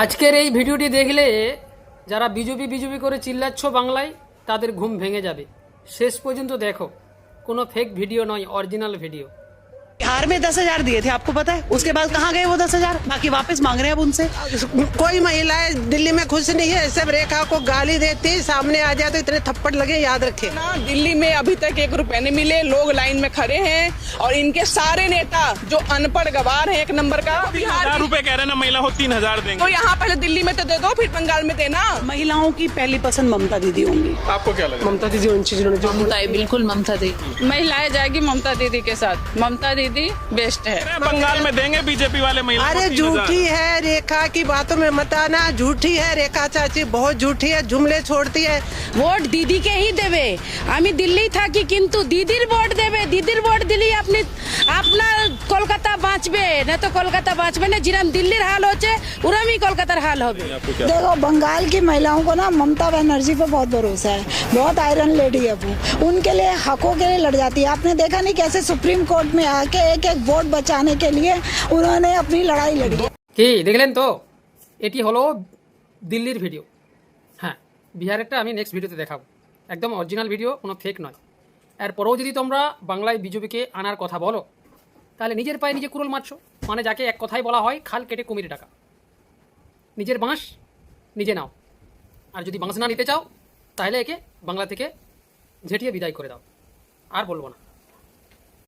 আজকের এই ভিডিওটি দেখলে যারা বিজেপি বিজেপি করে চিল্লাচ্ছ বাংলায় তাদের ঘুম ভেঙে যাবে। শেষ পর্যন্ত দেখো, কোনো ফেক ভিডিও নয়, অরিজিনাল ভিডিও। बिहार में 10,000 दिए थे, आपको पता है? उसके बाद कहाँ गए वो 10,000? बाकी वापस मांग रहे हैं अब उनसे। कोई महिलाएं दिल्ली में खुश नहीं है, सब रेखा को गाली देती, सामने आ जाए तो इतने थप्पड़ लगे, याद रखे। ना दिल्ली में अभी तक 1 रुपए नहीं मिले, लोग लाइन में खड़े हैं और इनके सारे नेता जो अनपढ़ गवार हैं, 1 नंबर का। बिहार 1000 रुपए कह रहे हैं ना, महिला को 3000 देंगे। तो यहाँ पहले दिल्ली में तो दे दो, फिर बंगाल में देना। महिलाओं की पहली पसंद ममता दीदी होंगी। आपको क्या लगा? ममता दीदी उन चीजों ने जो बिल्कुल ममता दीदी। महिलाएं जाएगी ममता दीदी के साथ, ममता दीदी बेस्ट है। बंगाल में देंगे बीजेपी वाले महिला। अरे झूठी है रेखा की बातों में मत आना, झूठी है रेखा चाची, बहुत झूठी है, जुमले छोड़ती है। ভোট দিদিকেই দেবে। আমি দিল্লি থাকি কিন্তু দিদির ভোট দেবে। দিদির ভোট দিলেই আপনি আপনার কলকাতা বাঁচবে, না তো কলকাতা বাঁচবে না। যেরকম দিল্লির হাল হচ্ছে ওরমই কলকাতার হাল হবে। देखो बंगाल की महिलाओं को ना ममता बनर्जी पे बहुत भरोसा है, बहुत आयरन लेडी है वो, उनके लिए हकों के लिए लड़ जाती है। आपने देखा नहीं कैसे सुप्रीम कोर्ट में आके एक एक वोट बचाने के लिए उन्होंने अपनी लड़ाई लड़ी। কি দেখলেন তো? এটি হলো দিল্লির ভিডিও। হ্যাঁ, বিহারেরটা আমি নেক্সট ভিডিওতে দেখাবো। একদম অরিজিনাল ভিডিও, কোনো ফেক নয়। এরপরেও যদি তোমরা বাংলায় বিজেপিকে আনার কথা বলো, তাহলে নিজের পায়ে নিজে কুড়োল মারছো। মানে যাকে এক কথাই বলা হয় খাল কেটে কুমির ডাকা। নিজের বাঁশ নিজে নাও, আর যদি বাঁশ না নিতে চাও তাহলে একে বাংলা থেকে ঝেঁটিয়ে বিদায় করে দাও। আর বলবো না।